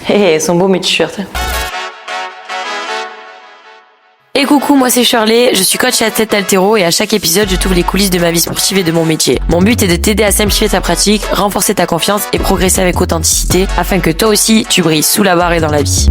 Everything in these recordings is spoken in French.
Elles sont beaux mes t-shirts. Et coucou, moi c'est Shirley, je suis coach athlète haltéro et à chaque épisode je t'ouvre les coulisses de ma vie sportive et de mon métier. Mon but est de t'aider à simplifier ta pratique, renforcer ta confiance et progresser avec authenticité afin que toi aussi tu brilles sous la barre et dans la vie.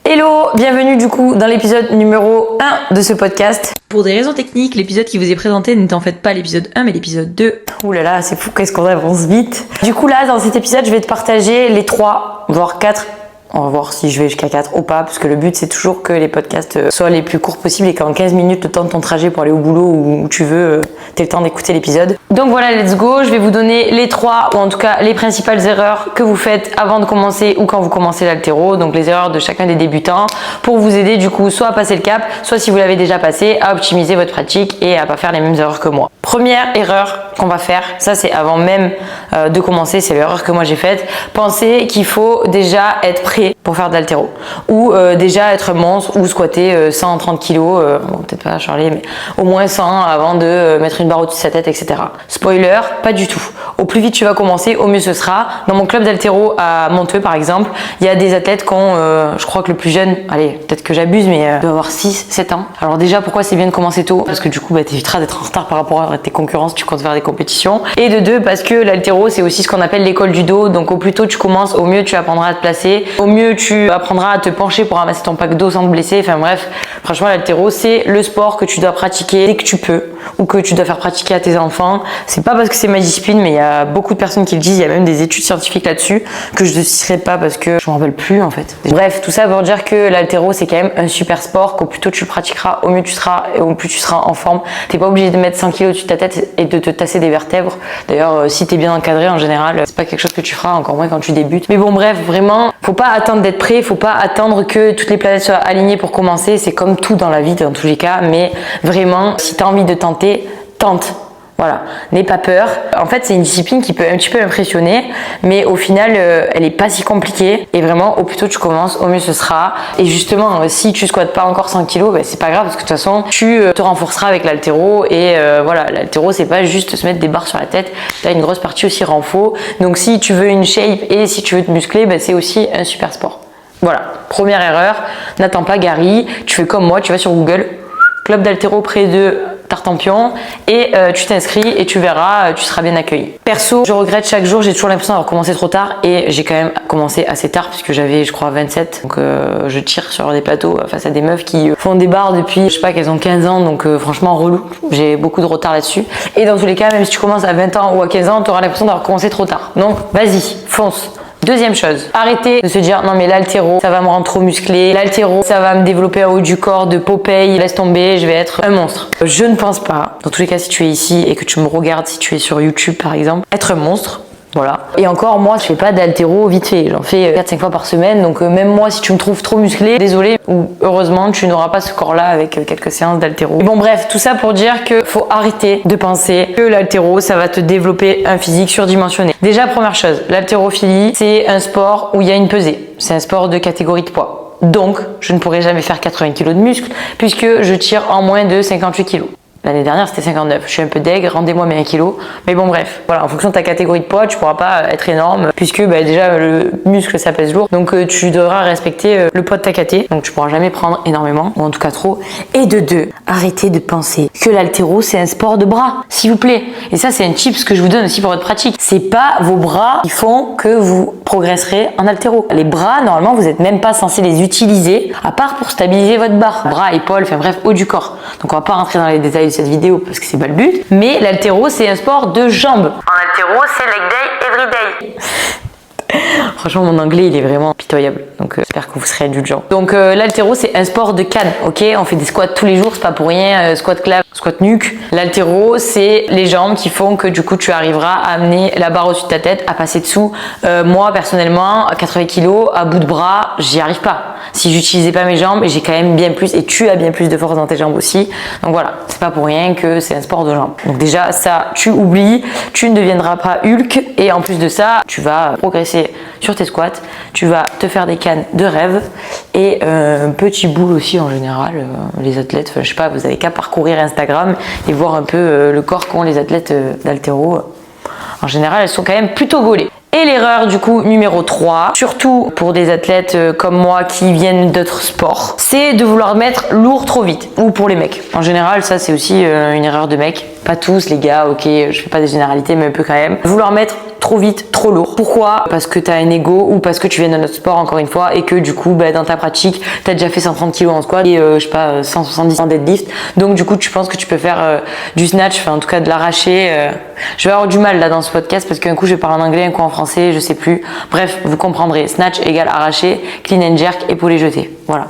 Hello, bienvenue du coup dans l'épisode numéro 1 de ce podcast. Pour des raisons techniques, l'épisode qui vous est présenté n'est en fait pas l'épisode 1 mais l'épisode 2. Ouh là là, c'est fou, qu'est-ce qu'on avance vite. Du coup là, dans cet épisode, je vais te partager les 3, voire 4. On va voir si je vais jusqu'à 4 ou pas, parce que le but c'est toujours que les podcasts soient les plus courts possibles et qu'en 15 minutes, le temps de ton trajet pour aller au boulot ou où tu veux, t'aies le temps d'écouter l'épisode. Donc voilà, let's go, je vais vous donner les 3, ou en tout cas les principales erreurs que vous faites avant de commencer ou quand vous commencez l'haltéro, donc les erreurs de chacun des débutants, pour vous aider du coup soit à passer le cap, soit si vous l'avez déjà passé, à optimiser votre pratique et à pas faire les mêmes erreurs que moi. Première erreur qu'on va faire, ça c'est avant même de commencer, c'est l'erreur que moi j'ai faite, penser qu'il faut déjà être prêt pour faire de l'haltéro ou déjà être monstre ou squatter 130 kg, bon, peut-être pas Charlie, mais au moins 100 avant de mettre une barre au-dessus de sa tête, etc. Spoiler, pas du tout. Au plus vite tu vas commencer, au mieux ce sera. Dans mon club d'haltéro à Monteux par exemple, il y a des athlètes qui ont, je crois que le plus jeune, allez, peut-être que j'abuse, mais doit avoir 6-7 ans. Alors déjà, pourquoi c'est bien de commencer tôt? Parce que du coup, t'éviteras d'être en retard par rapport à tes concurrents si tu comptes faire des compétitions. Et de deux, parce que l'haltéro, c'est aussi ce qu'on appelle l'école du dos. Donc au plus tôt tu commences, au mieux tu apprendras à te placer, au mieux tu apprendras à te pencher pour ramasser ton pack d'eau sans te blesser. Enfin bref, franchement l'haltéro c'est le sport que tu dois pratiquer dès que tu peux ou que tu dois faire pratiquer à tes enfants. C'est pas parce que c'est ma discipline, mais il y a beaucoup de personnes qui le disent, il y a même des études scientifiques là-dessus que je ne citerai pas parce que je m'en rappelle plus en fait. Bref, tout ça pour dire que l'haltéro c'est quand même un super sport, qu'au plus tôt tu le pratiqueras, au mieux tu seras et au plus tu seras en forme. T'es pas obligé de mettre 100 kg au-dessus de ta tête et de te tasser des vertèbres. D'ailleurs, si t'es bien encadré en général, c'est pas quelque chose que tu feras, encore moins quand tu débutes. Mais bon bref, vraiment, faut pas attendre d'être prêt, faut pas attendre que toutes les planètes soient alignées pour commencer. C'est comme tout dans la vie dans tous les cas, mais vraiment, si t'as envie de tenter, tente. Voilà, n'aie pas peur. En fait, c'est une discipline qui peut un petit peu impressionner, mais au final, elle est pas si compliquée. Et vraiment, au plus tôt tu commences, au mieux ce sera. Et justement, si tu squattes pas encore 100 kg, c'est pas grave parce que de toute façon, tu te renforceras avec l'haltéro. Et voilà, l'haltéro, c'est pas juste se mettre des barres sur la tête. Tu as une grosse partie aussi renfo. Donc, si tu veux une shape et si tu veux te muscler, c'est aussi un super sport. Voilà, première erreur, n'attends pas Gary. Tu fais comme moi, tu vas sur Google, club d'haltéro près de Tartampion et tu t'inscris et tu verras, tu seras bien accueilli. Perso, je regrette chaque jour, j'ai toujours l'impression d'avoir commencé trop tard et j'ai quand même commencé assez tard puisque j'avais je crois 27, donc je tire sur des plateaux face à des meufs qui font des barres depuis, je sais pas, qu'elles ont 15 ans, donc franchement relou, j'ai beaucoup de retard là-dessus. Et dans tous les cas, même si tu commences à 20 ans ou à 15 ans, tu auras l'impression d'avoir commencé trop tard. Donc vas-y, fonce. Deuxième chose, arrêtez de se dire non mais l'haltéro ça va me rendre trop musclé, l'haltéro ça va me développer un haut du corps de Popeye, laisse tomber, je vais être un monstre. Je ne pense pas, dans tous les cas si tu es ici et que tu me regardes, si tu es sur YouTube par exemple, être un monstre. Voilà. Et encore, moi, je fais pas d'haltéro vite fait. J'en fais 4-5 fois par semaine. Donc, même moi, si tu me trouves trop musclé, désolé, ou heureusement, tu n'auras pas ce corps-là avec quelques séances d'haltéro. Bon, bref, tout ça pour dire que faut arrêter de penser que l'haltéro, ça va te développer un physique surdimensionné. Déjà, première chose, l'haltérophilie, c'est un sport où il y a une pesée. C'est un sport de catégorie de poids. Donc, je ne pourrai jamais faire 80 kg de muscle puisque je tire en moins de 58 kg. L'année dernière, c'était 59. Je suis un peu deg, rendez-moi mes 1 kg. Mais bon, bref. Voilà, en fonction de ta catégorie de poids, tu pourras pas être énorme puisque déjà, le muscle, ça pèse lourd. Donc, tu devras respecter le poids de ta caté. Donc, tu pourras jamais prendre énormément, ou en tout cas trop. Et de deux, arrêtez de penser que l'haltéro, c'est un sport de bras, s'il vous plaît. Et ça, c'est un tips que je vous donne aussi pour votre pratique. C'est pas vos bras qui font que vous progresserez en haltéro. Les bras, normalement, vous êtes même pas censé les utiliser, à part pour stabiliser votre barre. Bras, épaules, enfin bref, haut du corps. Donc, on va pas rentrer dans les détails de cette vidéo parce que c'est pas le but. Mais l'haltéro, c'est un sport de jambes. En haltéro, c'est leg day, every day. Franchement, mon anglais, il est vraiment pitoyable. Donc, j'espère que vous serez indulgents. Donc, l'haltéro, c'est un sport de canne, ok? On fait des squats tous les jours, c'est pas pour rien. Squat clave, squat nuque. L'haltéro, c'est les jambes qui font que du coup, tu arriveras à amener la barre au-dessus de ta tête, à passer dessous. Moi, personnellement, à 80 kg, à bout de bras, j'y arrive pas. Si j'utilisais pas mes jambes, j'ai quand même bien plus, et tu as bien plus de force dans tes jambes aussi. Donc voilà, c'est pas pour rien que c'est un sport de jambes. Donc déjà, ça, tu oublies, tu ne deviendras pas Hulk, et en plus de ça, tu vas progresser sur tes squats, tu vas te faire des cannes de rêve, et petit boule aussi en général, les athlètes, je sais pas, vous avez qu'à parcourir Instagram et voir un peu le corps qu'ont les athlètes d'haltéro. En général, elles sont quand même plutôt gaulées. Et l'erreur du coup numéro 3, surtout pour des athlètes comme moi qui viennent d'autres sports, c'est de vouloir mettre lourd trop vite. Ou pour les mecs. En général, ça c'est aussi une erreur de mec. Pas tous les gars, ok, je fais pas des généralités, mais un peu quand même. Vouloir mettre trop vite, trop lourd. Pourquoi? Parce que tu as un ego ou parce que tu viens d'un autre sport encore une fois et que du coup dans ta pratique tu as déjà fait 130 kg en squat et je sais pas 170 en deadlift, donc du coup tu penses que tu peux faire du snatch, enfin en tout cas de l'arraché. Je vais avoir du mal là dans ce podcast parce qu'un coup je parle en anglais, un coup en français, je sais plus, bref vous comprendrez. Snatch égale arraché, clean and jerk, épaulé jeté, voilà.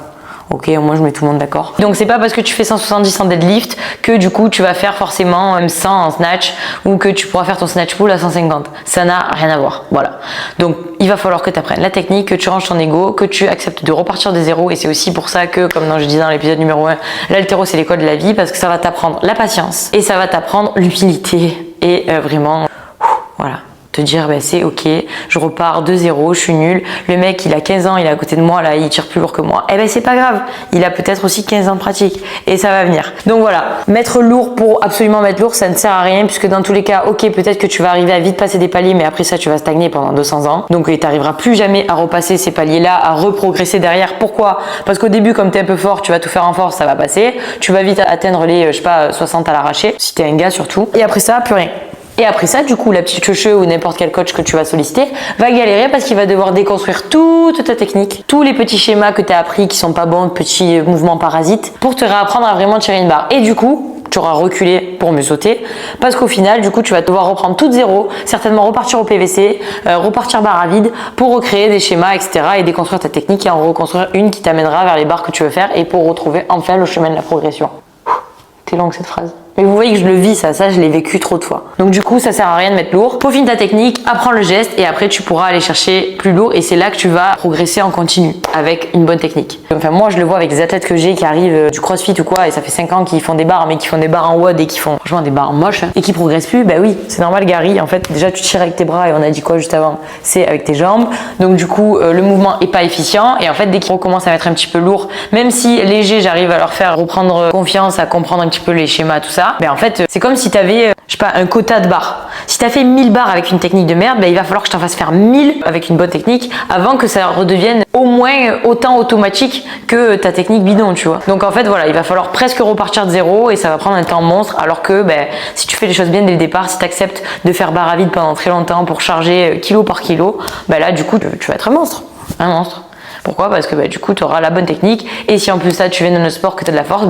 Ok, moi je mets tout le monde d'accord. Donc c'est pas parce que tu fais 170 en deadlift que du coup tu vas faire forcément 100 en snatch ou que tu pourras faire ton snatch pull à 150. Ça n'a rien à voir. Voilà. Donc il va falloir que tu apprennes la technique, que tu ranges ton ego, que tu acceptes de repartir de zéro. Et c'est aussi pour ça que, comme je disais dans l'épisode numéro 1, l'haltéro c'est l'école de la vie parce que ça va t'apprendre la patience et ça va t'apprendre l'humilité et vraiment, voilà. Te dire c'est ok, je repars de zéro, je suis nul, le mec il a 15 ans, il est à côté de moi là, il tire plus lourd que moi, c'est pas grave, il a peut-être aussi 15 ans de pratique et ça va venir. Donc voilà, mettre lourd pour absolument mettre lourd, ça ne sert à rien puisque dans tous les cas, ok, peut-être que tu vas arriver à vite passer des paliers, mais après ça tu vas stagner pendant 200 ans, donc tu n'arriveras plus jamais à repasser ces paliers là, à reprogresser derrière. Pourquoi? Parce qu'au début comme tu es un peu fort, tu vas tout faire en force, ça va passer, tu vas vite atteindre les 60 à l'arraché, si tu es un gars surtout, et après ça plus rien. Et après ça, du coup, la petite chouchou ou n'importe quel coach que tu vas solliciter va galérer parce qu'il va devoir déconstruire toute ta technique, tous les petits schémas que tu as appris qui sont pas bons, petits mouvements parasites, pour te réapprendre à vraiment tirer une barre. Et du coup, tu auras reculé pour mieux sauter parce qu'au final, du coup, tu vas devoir reprendre tout de zéro, certainement repartir au PVC, repartir barre à vide pour recréer des schémas, etc. et déconstruire ta technique et en reconstruire une qui t'amènera vers les barres que tu veux faire et pour retrouver enfin le chemin de la progression. C'est longue cette phrase. Mais vous voyez que je le vis, ça je l'ai vécu trop de fois. Donc du coup, ça sert à rien de mettre lourd. Peaufine ta technique, apprends le geste et après tu pourras aller chercher plus lourd et c'est là que tu vas progresser en continu avec une bonne technique. Enfin moi, je le vois avec des athlètes que j'ai qui arrivent du crossfit ou quoi et ça fait 5 ans qu'ils font des barres mais qui font des barres en WOD et qui font franchement des barres moches et qui progressent plus. Oui, c'est normal Gary, en fait déjà tu tires avec tes bras et on a dit quoi juste avant? C'est avec tes jambes. Donc du coup, le mouvement est pas efficient et en fait dès qu'ils recommencent à mettre un petit peu lourd, même si léger, j'arrive à leur faire reprendre confiance, à comprendre un petit peu les schémas, tout ça. En fait, c'est comme si tu avais, je sais pas, un quota de barres. Si tu as fait 1000 barres avec une technique de merde, il va falloir que je t'en fasse faire 1000 avec une bonne technique avant que ça redevienne au moins autant automatique que ta technique bidon, tu vois. Donc en fait, voilà, il va falloir presque repartir de zéro et ça va prendre un temps monstre alors que si tu fais les choses bien dès le départ, si tu acceptes de faire barre à vide pendant très longtemps pour charger kilo par kilo, là du coup, tu vas être un monstre. Un monstre. Pourquoi? Parce que du coup tu auras la bonne technique et si en plus ça tu viens dans le sport que tu as de la force,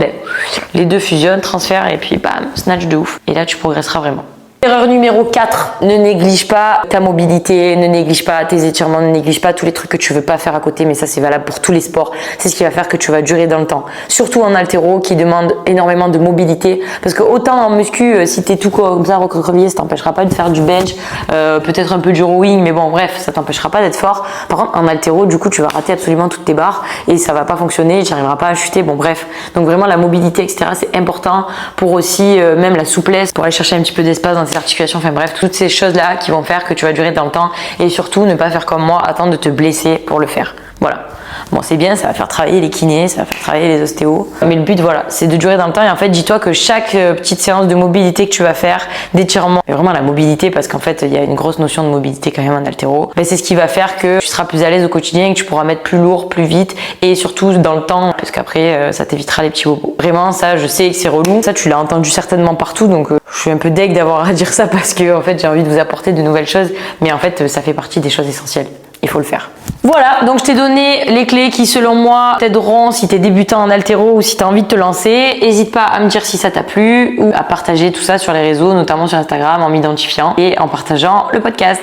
les deux fusionnent, transfèrent et puis bam, snatch de ouf. Et là tu progresseras vraiment. Erreur numéro 4, ne néglige pas ta mobilité, ne néglige pas tes étirements, ne néglige pas tous les trucs que tu veux pas faire à côté, mais ça c'est valable pour tous les sports. C'est ce qui va faire que tu vas durer dans le temps. Surtout en haltéro qui demande énormément de mobilité, parce que autant en muscu, si t'es tout comme ça recroquevillé, ça t'empêchera pas de faire du bench, peut-être un peu du rowing, mais bon bref, ça t'empêchera pas d'être fort. Par contre en haltéro, du coup tu vas rater absolument toutes tes barres et ça va pas fonctionner, tu n'arriveras pas à chuter, bon bref. Donc vraiment la mobilité, etc. c'est important pour aussi même la souplesse, pour aller chercher un petit peu d'espace dans articulations, enfin bref, toutes ces choses là qui vont faire que tu vas durer dans le temps et surtout ne pas faire comme moi, attendre de te blesser pour le faire. Voilà. Bon, c'est bien, ça va faire travailler les kinés, ça va faire travailler les ostéos. Mais le but, voilà, c'est de durer dans le temps. Et en fait, dis-toi que chaque petite séance de mobilité que tu vas faire, d'étirement, et vraiment la mobilité, parce qu'en fait, il y a une grosse notion de mobilité quand même en haltéro, c'est ce qui va faire que tu seras plus à l'aise au quotidien et que tu pourras mettre plus lourd, plus vite et surtout dans le temps, parce qu'après, ça t'évitera les petits bobos. Vraiment, ça, je sais que c'est relou. Ça, tu l'as entendu certainement partout, donc je suis un peu deg d'avoir à dire ça parce que en fait, j'ai envie de vous apporter de nouvelles choses. Mais en fait, ça fait partie des choses essentielles. Il faut le faire. Voilà, donc je t'ai donné les clés qui selon moi t'aideront si t'es débutant en haltéro ou si t'as envie de te lancer. N'hésite pas à me dire si ça t'a plu ou à partager tout ça sur les réseaux, notamment sur Instagram en m'identifiant et en partageant le podcast.